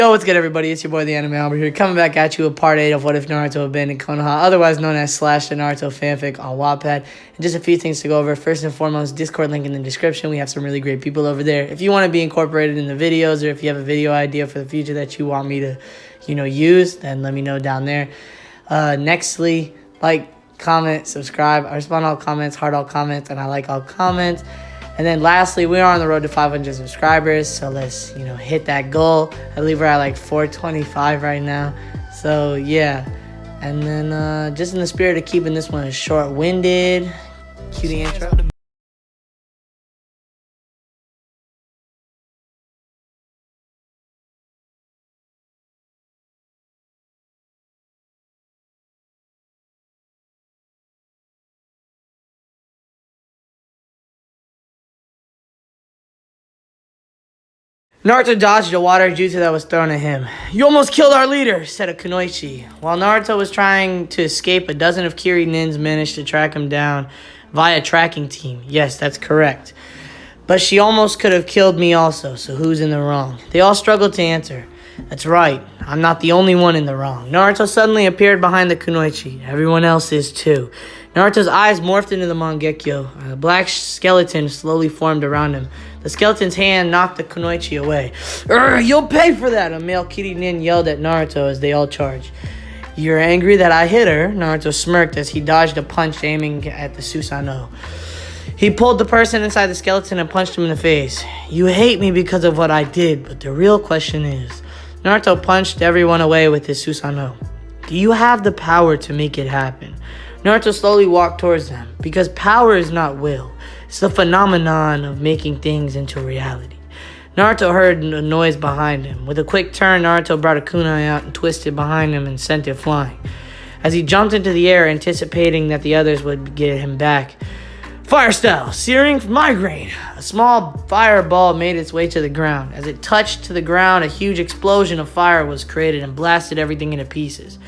Yo, what's good, everybody? It's your boy, the Anime Albert here, coming back at you with part 8 of What If Naruto Abandoned Konoha, otherwise known as / the Naruto fanfic on Wattpad. And just a few things to go over. First and foremost, Discord link in the description. We have some really great people over there. If you want to be incorporated in the videos, or if you have a video idea for the future that you want me to, use, then let me know down there. Nextly, like, comment, subscribe. I respond to all comments, heart all comments, and I like all comments. And then lastly, we are on the road to 500 subscribers, so let's, hit that goal. I believe we're at like 425 right now. So, yeah. And then just in the spirit of keeping this one short-winded, cue the intro. Naruto dodged a water jutsu that was thrown at him. "You almost killed our leader," said a kunoichi. While Naruto was trying to escape, a dozen of Kiri nins managed to track him down via tracking team. Yes, that's correct. "But she almost could have killed me also, so who's in the wrong?" They all struggled to answer. "That's right, I'm not the only one in the wrong." Naruto suddenly appeared behind the kunoichi. Everyone else is too. Naruto's eyes morphed into the Mangekyo. A black skeleton slowly formed around him. The skeleton's hand knocked the kunoichi away. "You'll pay for that!" a male Kiri nin yelled at Naruto as they all charged. "You're angry that I hit her?" Naruto smirked as he dodged a punch aiming at the Susanoo. He pulled the person inside the skeleton and punched him in the face. "You hate me because of what I did, but the real question is..." Naruto punched everyone away with his Susanoo. "Do you have the power to make it happen?" Naruto slowly walked towards them. Because power is not will. It's the phenomenon of making things into reality. Naruto heard a noise behind him. With a quick turn, Naruto brought a kunai out and twisted behind him and sent it flying. As he jumped into the air, anticipating that the others would get him back. "Fire style, searing migraine." A small fireball made its way to the ground. As it touched to the ground, a huge explosion of fire was created and blasted everything into pieces.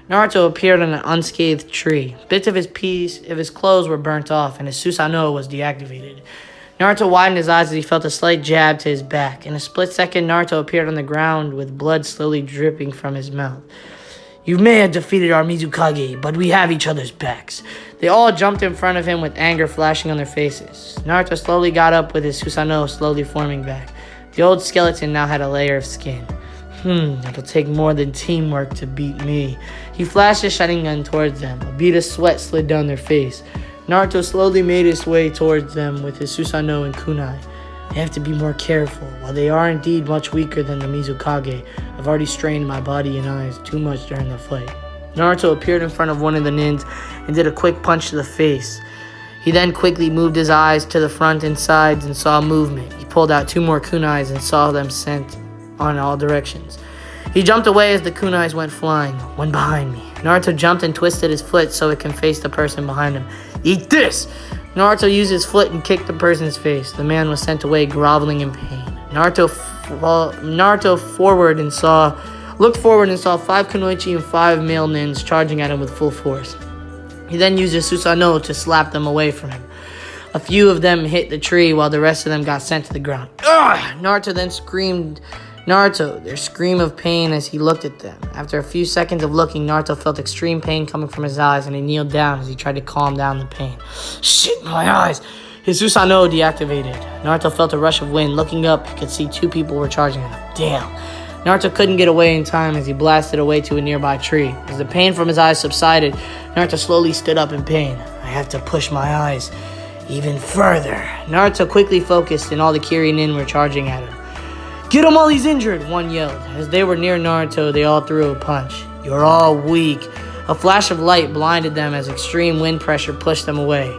Naruto appeared on an unscathed tree. Bits of his clothes were burnt off, and his Susanoo was deactivated. Naruto widened his eyes as he felt a slight jab to his back. In a split second, Naruto appeared on the ground with blood slowly dripping from his mouth. "You may have defeated our Mizukage, but we have each other's backs." They all jumped in front of him with anger flashing on their faces. Naruto slowly got up with his Susanoo slowly forming back. The old skeleton now had a layer of skin. It'll take more than teamwork to beat me." He flashed his shining gun towards them. A bead of sweat slid down their face. Naruto slowly made his way towards them with his Susanoo and kunai. "They have to be more careful. While they are indeed much weaker than the Mizukage, I've already strained my body and eyes too much during the fight." Naruto appeared in front of one of the nins and did a quick punch to the face. He then quickly moved his eyes to the front and sides and saw movement. He pulled out 2 more kunais and saw them sent on all directions. He jumped away as the kunais went flying. "One behind me." Naruto jumped and twisted his foot so it can face the person behind him. "Eat this!" Naruto used his foot and kicked the person's face. The man was sent away groveling in pain. Naruto looked forward and saw 5 kunoichi and 5 male nins charging at him with full force. He then used his Susanoo to slap them away from him. A few of them hit the tree while the rest of them got sent to the ground. "Ugh!" Naruto then screamed their scream of pain as he looked at them. After a few seconds of looking, Naruto felt extreme pain coming from his eyes and he kneeled down as he tried to calm down the pain. "Shit, my eyes!" His Susanoo deactivated. Naruto felt a rush of wind. Looking up, he could see 2 people were charging at him. Damn. Naruto couldn't get away in time as he blasted away to a nearby tree. As the pain from his eyes subsided, Naruto slowly stood up in pain. "I have to push my eyes even further." Naruto quickly focused and all the Kiri nin were charging at him. "Get him while he's injured," one yelled. As they were near Naruto, they all threw a punch. "You're all weak." A flash of light blinded them as extreme wind pressure pushed them away.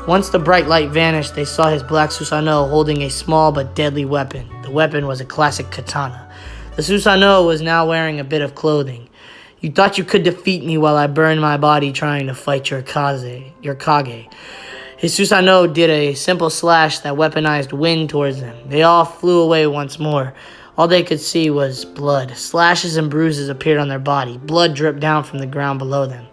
Once the bright light vanished, they saw his black Susanoo holding a small but deadly weapon. The weapon was a classic katana. The Susanoo was now wearing a bit of clothing. "You thought you could defeat me while I burned my body trying to fight your Kage." His Susanoo did a simple slash that weaponized wind towards them. They all flew away once more. All they could see was blood. Slashes and bruises appeared on their body. Blood dripped down from the ground below them.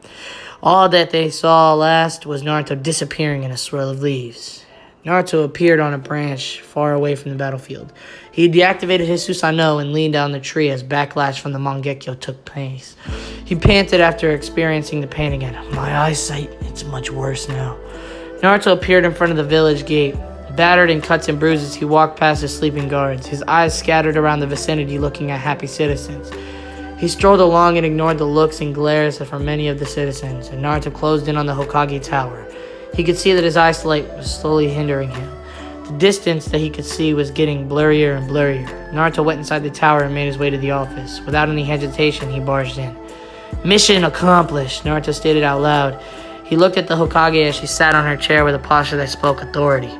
All that they saw last was Naruto disappearing in a swirl of leaves. Naruto appeared on a branch far away from the battlefield. He deactivated his Susanoo and leaned down the tree as backlash from the Mangekyo took place. He panted after experiencing the pain again. My eyesight, it's much worse now. Naruto appeared in front of the village gate. Battered in cuts and bruises, he walked past the sleeping guards, his eyes scattered around the vicinity looking at happy citizens. He strolled along and ignored the looks and glares from many of the citizens, and Naruto closed in on the Hokage tower. He could see that his eyesight was slowly hindering him. The distance that he could see was getting blurrier and blurrier. Naruto went inside the tower and made his way to the office. Without any hesitation, he barged in. Mission accomplished, Naruto stated out loud. He looked at the Hokage as she sat on her chair with a posture that spoke authority.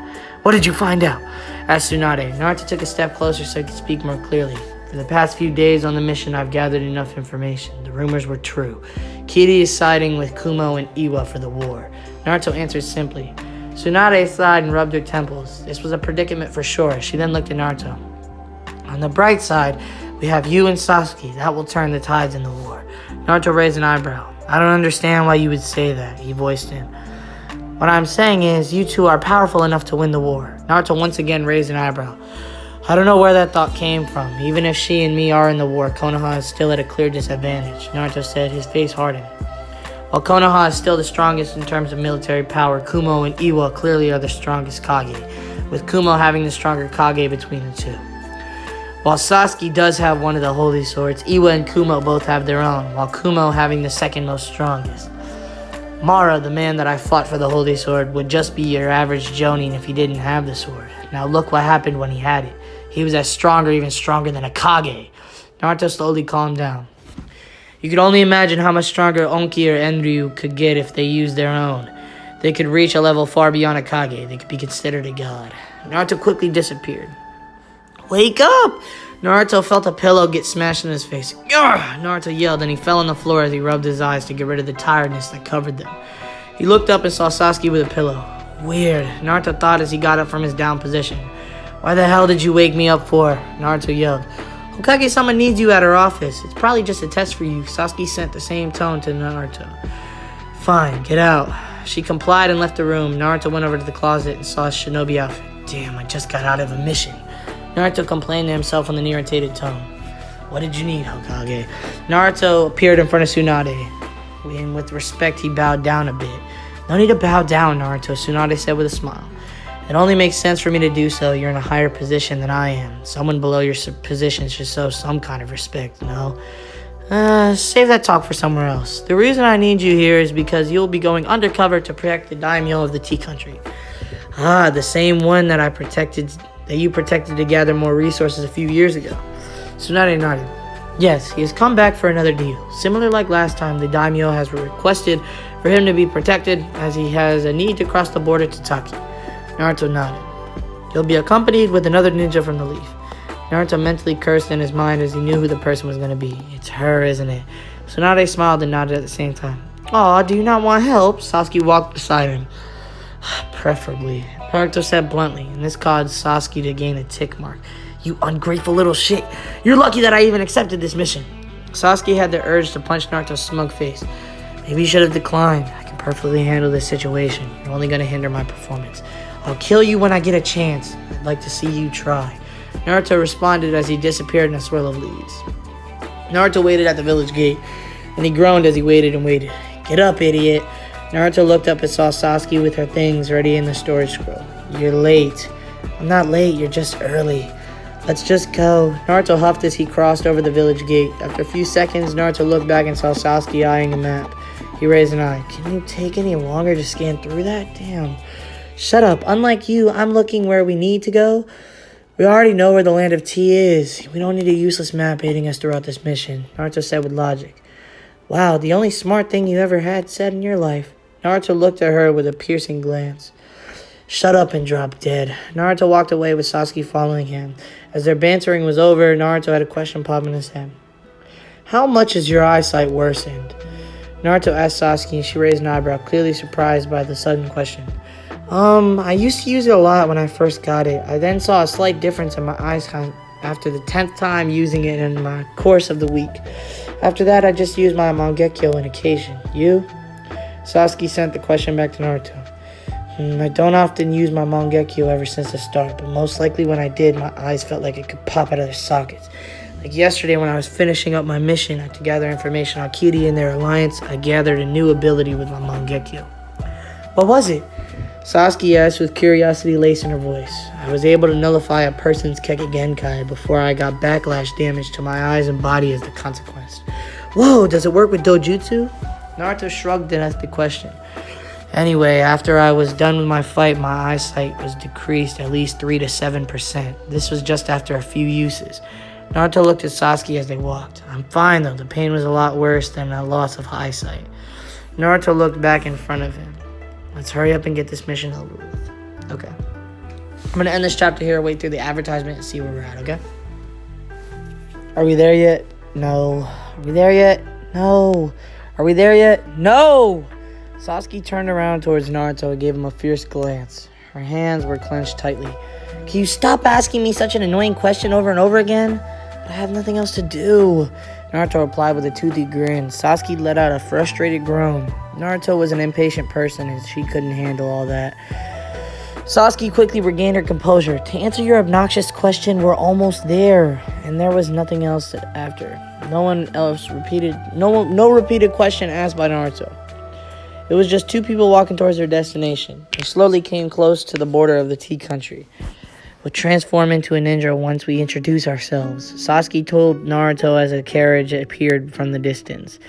What did you find out? Asked Tsunade. Naruto took a step closer so he could speak more clearly. For the past few days on the mission, I've gathered enough information. The rumors were true. Kiri is siding with Kumo and Iwa for the war. Naruto answered simply. Tsunade sighed and rubbed her temples. This was a predicament for sure. She then looked at Naruto. On the bright side, we have you and Sasuke. That will turn the tides in the war. Naruto raised an eyebrow. I don't understand why you would say that, he voiced in. What I'm saying is, you two are powerful enough to win the war. Naruto once again raised an eyebrow. I don't know where that thought came from. Even if she and me are in the war, Konoha is still at a clear disadvantage, Naruto said, his face hardened. While Konoha is still the strongest in terms of military power, Kumo and Iwa clearly are the strongest Kage, with Kumo having the stronger Kage between the two. While Sasuke does have one of the holy swords, Iwa and Kumo both have their own, while Kumo having the second most strongest. Mara, the man that I fought for the holy sword, would just be your average jonin if he didn't have the sword. Now look what happened when he had it. He was as strong or even stronger than a Kage. Naruto slowly calmed down. You could only imagine how much stronger Onki or Enryu could get if they used their own. They could reach a level far beyond a Kage. They could be considered a god. Naruto quickly disappeared. Wake up! Naruto felt a pillow get smashed in his face. Gah! Naruto yelled and he fell on the floor as he rubbed his eyes to get rid of the tiredness that covered them. He looked up and saw Sasuke with a pillow. Weird, Naruto thought as he got up from his down position. Why the hell did you wake me up for? Naruto yelled. Hokage-sama needs you at her office. It's probably just a test for you. Sasuke sent the same tone to Naruto. Fine, get out. She complied and left the room. Naruto went over to the closet and saw his shinobi outfit. Damn, I just got out of a mission. Naruto complained to himself in an irritated tone. What did you need, Hokage? Naruto appeared in front of Tsunade, and with respect, he bowed down a bit. No need to bow down, Naruto, Tsunade said with a smile. It only makes sense for me to do so. You're in a higher position than I am. Someone below your position should show some kind of respect, no? Save that talk for somewhere else. The reason I need you here is because you'll be going undercover to protect the daimyo of the Tea Country. Ah, the same one that you protected to gather more resources a few years ago. Tsunade nodded. Yes, he has come back for another deal. Similar like last time, the daimyo has requested for him to be protected as he has a need to cross the border to Taki. Naruto nodded. He'll be accompanied with another ninja from the Leaf. Naruto mentally cursed in his mind as he knew who the person was going to be. It's her, isn't it? Tsunade smiled and nodded at the same time. Aw, do you not want help? Sasuke walked beside him. Preferably. Naruto said bluntly, and this caused Sasuke to gain a tick mark. You ungrateful little shit. You're lucky that I even accepted this mission. Sasuke had the urge to punch Naruto's smug face. Maybe you should have declined. I can perfectly handle this situation. You're only going to hinder my performance. I'll kill you when I get a chance. I'd like to see you try. Naruto responded as he disappeared in a swirl of leaves. Naruto waited at the village gate, and he groaned as he waited and waited. Get up, idiot. Naruto looked up and saw Sasuke with her things ready in the storage scroll. You're late. I'm not late, you're just early. Let's just go. Naruto huffed as he crossed over the village gate. After a few seconds, Naruto looked back and saw Sasuke eyeing a map. He raised an eye. Can you take any longer to scan through that? Damn. Shut up. Unlike you, I'm looking where we need to go. We already know where the land of tea is. We don't need a useless map aiding us throughout this mission, Naruto said with logic. Wow, the only smart thing you ever had said in your life. Naruto looked at her with a piercing glance. Shut up and drop dead. Naruto walked away with Sasuke following him. As their bantering was over, Naruto had a question pop in his head. How much has your eyesight worsened? Naruto asked Sasuke and she raised an eyebrow, clearly surprised by the sudden question. I used to use it a lot when I first got it. I then saw a slight difference in my eyes after the 10th time using it in my course of the week. After that, I just used my Mangekyo on occasion. You? Sasuke sent the question back to Naruto. I don't often use my Mangekyo ever since the start, but most likely when I did, my eyes felt like it could pop out of their sockets. Like yesterday when I was finishing up my mission to gather information on Kiri and their alliance, I gathered a new ability with my Mangekyo. What was it? Sasuke asked with curiosity laced in her voice. I was able to nullify a person's Keke Genkai before I got backlash damage to my eyes and body as the consequence. Whoa, does it work with Dojutsu? Naruto shrugged and asked the question. Anyway, after I was done with my fight, my eyesight was decreased at least 3 to 7%. This was just after a few uses. Naruto looked at Sasuke as they walked. I'm fine though, the pain was a lot worse than a loss of eyesight. Naruto looked back in front of him. Let's hurry up and get this mission over with. Okay. I'm going to end this chapter here, wait through the advertisement, and see where we're at, okay? Are we there yet? No. Are we there yet? No. Are we there yet? No! Sasuke turned around towards Naruto and gave him a fierce glance. Her hands were clenched tightly. Can you stop asking me such an annoying question over and over again? I have nothing else to do. Naruto replied with a toothy grin. Sasuke let out a frustrated groan. Naruto was an impatient person and she couldn't handle all that. Sasuke quickly regained her composure. To answer your obnoxious question, we're almost there. And there was nothing else after. No repeated question asked by Naruto. It was just two people walking towards their destination. They slowly came close to the border of the Tea Country. We'll transform into a ninja once we introduce ourselves, Sasuke told Naruto as a carriage appeared from the distance.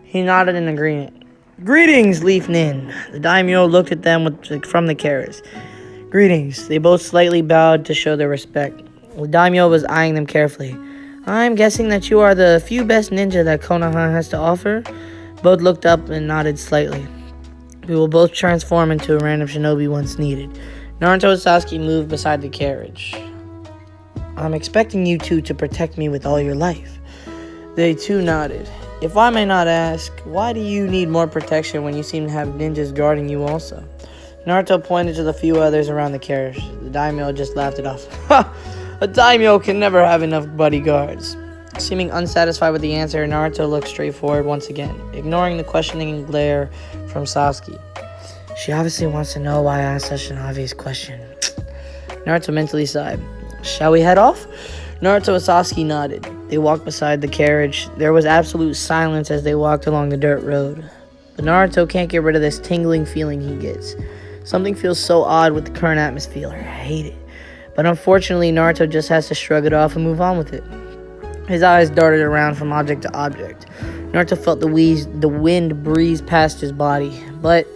He nodded in agreement. Greetings, Leaf Nin. The daimyo looked at them from the carriage. Greetings. They both slightly bowed to show their respect. The daimyo was eyeing them carefully. I'm guessing that you are the few best ninja that Konoha has to offer. Both looked up and nodded slightly. We will both transform into a random shinobi once needed. Naruto and Sasuke moved beside the carriage. I'm expecting you two to protect me with all your life. They too nodded. If I may not ask, why do you need more protection when you seem to have ninjas guarding you also? Naruto pointed to the few others around the carriage. The daimyo just laughed it off. Ha! A daimyo can never have enough bodyguards. Seeming unsatisfied with the answer, Naruto looked straight forward once again, ignoring the questioning glare from Sasuke. She obviously wants to know why I asked such an obvious question. Naruto mentally sighed. Shall we head off? Naruto and Sasuke nodded. They walked beside the carriage. There was absolute silence as they walked along the dirt road. But Naruto can't get rid of this tingling feeling he gets. Something feels so odd with the current atmosphere. I hate it. But unfortunately, Naruto just has to shrug it off and move on with it. His eyes darted around from object to object. Naruto felt the wind breeze past his body, but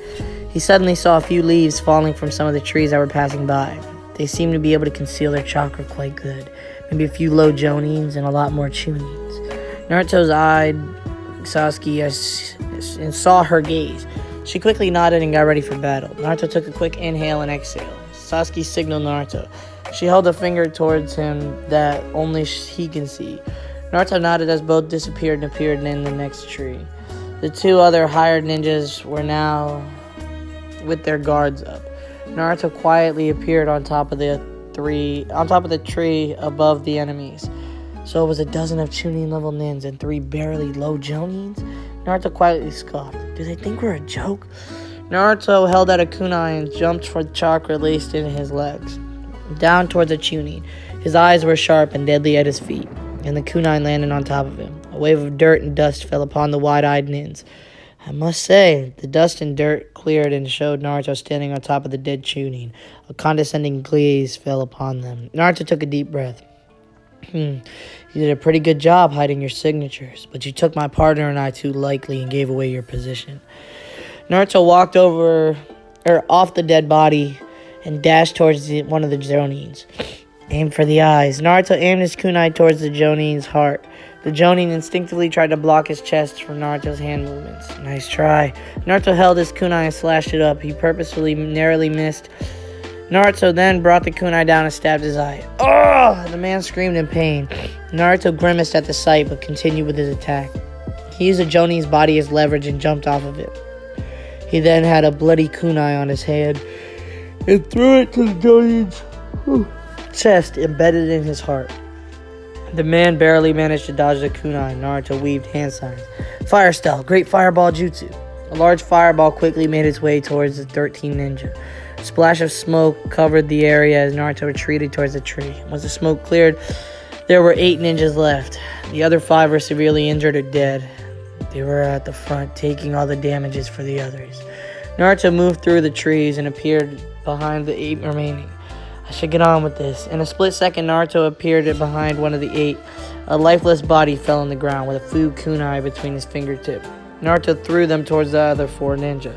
he suddenly saw a few leaves falling from some of the trees that were passing by. They seemed to be able to conceal their chakra quite good. Maybe a few low jonins and a lot more chunins. Naruto's eyed Sasuke and saw her gaze. She quickly nodded and got ready for battle. Naruto took a quick inhale and exhale. Sasuke signaled Naruto. She held a finger towards him that only he can see. Naruto nodded as both disappeared and appeared in the next tree. The two other hired ninjas were now with their guards up. Naruto quietly appeared on top of the tree above the enemies. So it was a dozen of Chunin level nins and 3 barely low jonins? Naruto quietly scoffed. Do they think we're a joke? Naruto held out a kunai and jumped for the chakra laced in his legs. Down towards a Chunin. His eyes were sharp and deadly at his feet, and the kunai landed on top of him. A wave of dirt and dust fell upon the wide-eyed nins. I must say, the dust and dirt cleared and showed Naruto standing on top of the dead Chunin. A condescending gaze fell upon them. Naruto took a deep breath. You did a pretty good job hiding your signatures, but you took my partner and I too lightly and gave away your position. Naruto walked off the dead body and dashed towards one of the jonins. Aim for the eyes. Naruto aimed his kunai towards the jonin's heart. The jonin instinctively tried to block his chest from Naruto's hand movements. Nice try. Naruto held his kunai and slashed it up. He purposefully narrowly missed. Naruto then brought the kunai down and stabbed his eye. Oh! The man screamed in pain. Naruto grimaced at the sight but continued with his attack. He used the jonin's body as leverage and jumped off of it. He then had a bloody kunai on his hand and threw it to the jonin's chest embedded in his heart. The man barely managed to dodge the kunai. Naruto weaved hand signs. Fire style, great fireball jutsu. A large fireball quickly made its way towards the 13 ninja. A splash of smoke covered the area as Naruto retreated towards the tree. Once the smoke cleared, there were 8 ninjas left. The other 5 were severely injured or dead. They were at the front, taking all the damages for the others. Naruto moved through the trees and appeared behind the 8 remaining. I should get on with this. In a split second, Naruto appeared behind one of the 8. A lifeless body fell on the ground with a full kunai between his fingertips. Naruto threw them towards the other 4 ninja.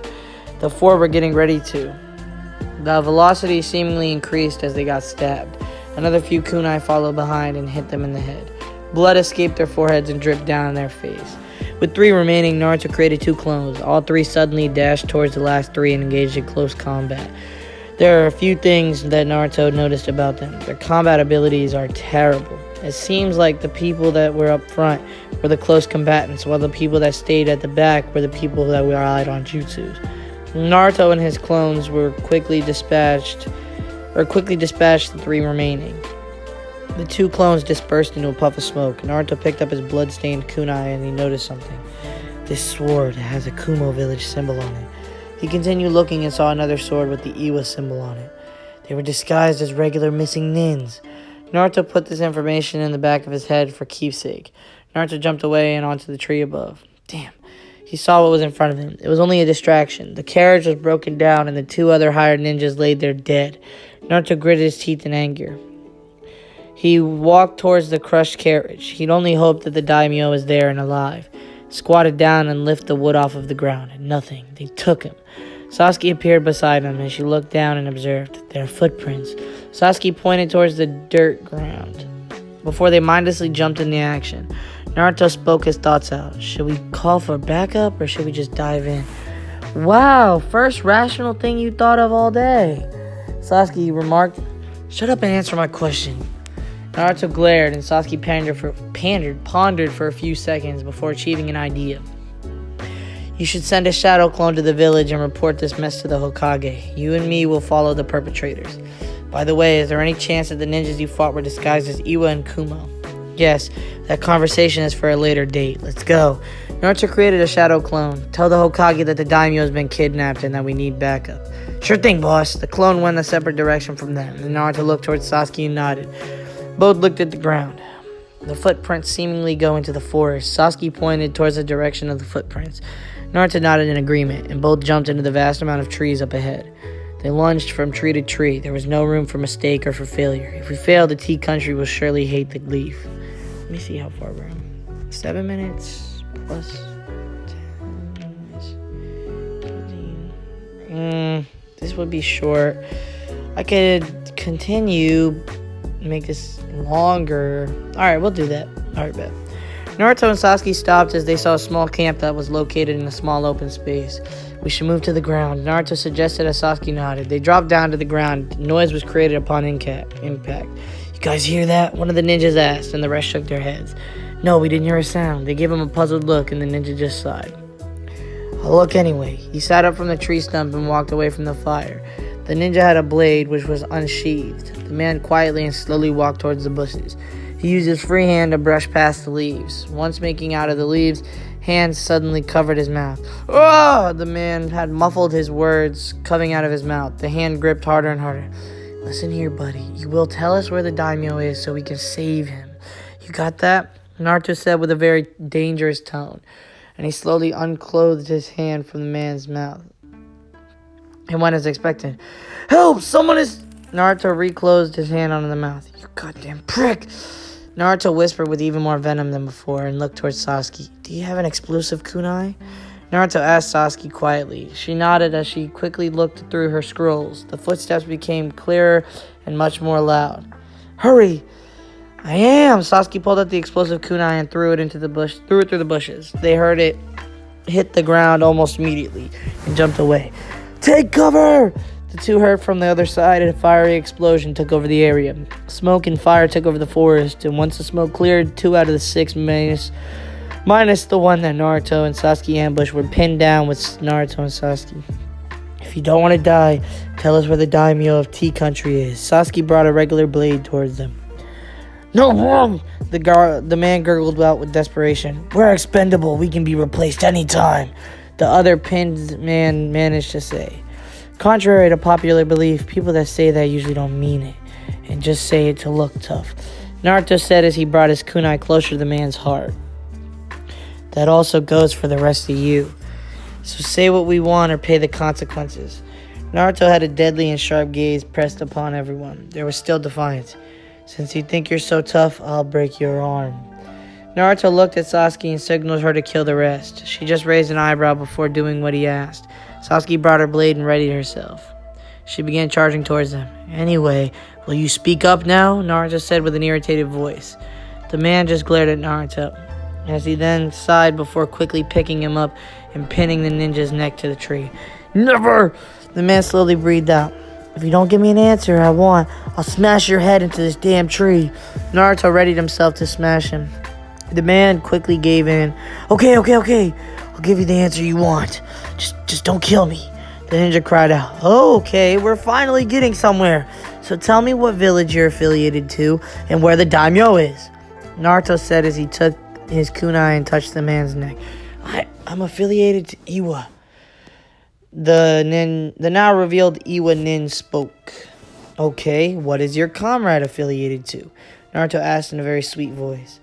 The 4 were getting ready to. The velocity seemingly increased as they got stabbed. Another few kunai followed behind and hit them in the head. Blood escaped their foreheads and dripped down on their face. With 3 remaining, Naruto created 2 clones. All 3 suddenly dashed towards the last 3 and engaged in close combat. There are a few things that Naruto noticed about them. Their combat abilities are terrible. It seems like the people that were up front were the close combatants, while the people that stayed at the back were the people that relied on jutsus. Naruto and his clones were quickly dispatched the 3 remaining. The 2 clones dispersed into a puff of smoke. Naruto picked up his blood-stained kunai and he noticed something. This sword has a Kumo village symbol on it. He continued looking and saw another sword with the Iwa symbol on it. They were disguised as regular missing nins. Naruto put this information in the back of his head for keepsake. Naruto jumped away and onto the tree above. Damn. He saw what was in front of him. It was only a distraction. The carriage was broken down and the 2 other hired ninjas laid there dead. Naruto gritted his teeth in anger. He walked towards the crushed carriage. He'd only hoped that the daimyo was there and alive. Squatted down and lifted the wood off of the ground. And nothing. They took him. Sasuke appeared beside him and she looked down and observed their footprints. Sasuke pointed towards the dirt ground before they mindlessly jumped into action. Naruto spoke his thoughts out. Should we call for backup or should we just dive in? Wow, first rational thing you thought of all day. Sasuke remarked. Shut up and answer my question. Naruto glared and Sasuke pondered for a few seconds before achieving an idea. You should send a shadow clone to the village and report this mess to the Hokage. You and me will follow the perpetrators. By the way, is there any chance that the ninjas you fought were disguised as Iwa and Kumo? Yes, that conversation is for a later date. Let's go. Naruto created a shadow clone. Tell the Hokage that the daimyo has been kidnapped and that we need backup. Sure thing, boss. The clone went a separate direction from them, and Naruto looked towards Sasuke and nodded. Both looked at the ground. The footprints seemingly go into the forest. Sasuke pointed towards the direction of the footprints. Naruto nodded in agreement, and both jumped into the vast amount of trees up ahead. They lunged from tree to tree. There was no room for mistake or for failure. If we fail, the Tea Country will surely hate the leaf. Let me see how far we're on. 7 minutes plus 10 15. This would be short. I could continue, make this longer. Alright, we'll do that. Alright, bet. Naruto and Sasuke stopped as they saw a small camp that was located in a small open space. We should move to the ground. Naruto suggested as Sasuke nodded. They dropped down to the ground. Noise was created upon impact. You guys hear that? One of the ninjas asked, and the rest shook their heads. No, we didn't hear a sound. They gave him a puzzled look, and the ninja just sighed. I'll look anyway. He sat up from the tree stump and walked away from the fire. The ninja had a blade which was unsheathed. The man quietly and slowly walked towards the bushes. He used his free hand to brush past the leaves. Once making out of the leaves, hands suddenly covered his mouth. Oh! The man had muffled his words coming out of his mouth. The hand gripped harder and harder. Listen here, buddy. You will tell us where the daimyo is so we can save him. You got that? Naruto said with a very dangerous tone. And he slowly unclothed his hand from the man's mouth. He went as expected. Help! Someone is... Naruto reclosed his hand onto the mouth. You goddamn prick! Naruto whispered with even more venom than before and looked towards Sasuke. Do you have an explosive kunai? Naruto asked Sasuke quietly. She nodded as she quickly looked through her scrolls. The footsteps became clearer and much more loud. Hurry! I am! Sasuke pulled out the explosive kunai and threw it through the bushes. They heard it hit the ground almost immediately and jumped away. Take cover! The two heard from the other side, and a fiery explosion took over the area. Smoke and fire took over the forest, and once the smoke cleared, 2 out of the 6 minus the one that Naruto and Sasuke ambushed were pinned down with Naruto and Sasuke. If you don't want to die, tell us where the daimyo of Tea Country is. Sasuke brought a regular blade towards them. No, wrong! The man gurgled out with desperation. We're expendable. We can be replaced anytime. the other pinned man managed to say. Contrary to popular belief, people that say that usually don't mean it and just say it to look tough. Naruto said as he brought his kunai closer to the man's heart. That also goes for the rest of you. So say what we want or pay the consequences. Naruto had a deadly and sharp gaze pressed upon everyone. There was still defiance. Since you think you're so tough, I'll break your arm. Naruto looked at Sasuke and signaled her to kill the rest. She just raised an eyebrow before doing what he asked. Sasuke brought her blade and readied herself. She began charging towards them. Anyway, will you speak up now? Naruto said with an irritated voice. The man just glared at Naruto, as he then sighed before quickly picking him up and pinning the ninja's neck to the tree. Never! The man slowly breathed out. If you don't give me an answer I'll smash your head into this damn tree. Naruto readied himself to smash him. The man quickly gave in. Okay. I'll give you the answer you want. Just don't kill me. The ninja cried out. Oh, okay, we're finally getting somewhere. So tell me what village you're affiliated to and where the daimyo is. Naruto said as he took his kunai and touched the man's neck. I'm affiliated to Iwa. The now revealed Iwa nin spoke. Okay, what is your comrade affiliated to? Naruto asked in a very sweet voice.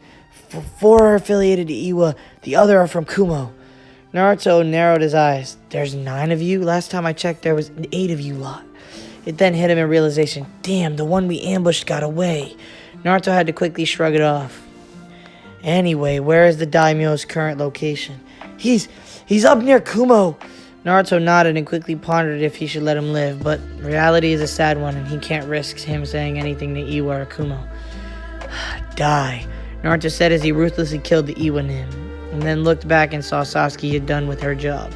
Four are affiliated to Iwa, the other are from Kumo. Naruto narrowed his eyes. There's 9 of you? Last time I checked, there was 8 of you lot. It then hit him in realization. Damn, the one we ambushed got away. Naruto had to quickly shrug it off. Anyway, where is the daimyo's current location? He's up near Kumo. Naruto nodded and quickly pondered if he should let him live, but reality is a sad one and he can't risk him saying anything to Iwa or Kumo. Die, Naruto said as he ruthlessly killed the Iwa nin, and then looked back and saw Sasuke had done with her job.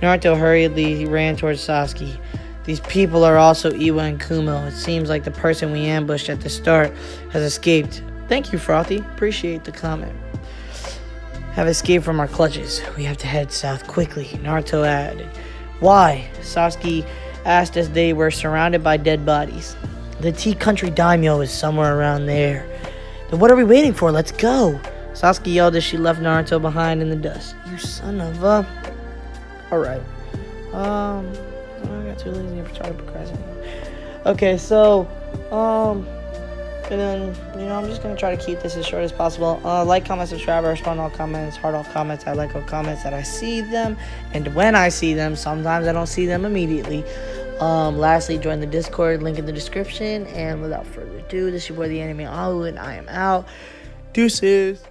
Naruto hurriedly ran towards Sasuke. These people are also Iwa and Kumo. It seems like the person we ambushed at the start has escaped. Thank you, Frothy. Appreciate the comment. Have escaped from our clutches. We have to head south quickly, Naruto added. Why? Sasuke asked as they were surrounded by dead bodies. The Tea Country daimyo is somewhere around there. Then what are we waiting for? Let's go. Sasuke yelled as she left Naruto behind in the dust. You son of a... Alright. I got too lazy to try to procrastinate. Okay, so, and then, I'm just going to try to keep this as short as possible. Like, comment, subscribe, I respond to all comments, heart all comments, I like all comments that I see them, and when I see them, sometimes I don't see them immediately. Lastly, join the Discord, link in the description, and without further ado, this is your boy, the Anime Alu, and I am out. Deuces.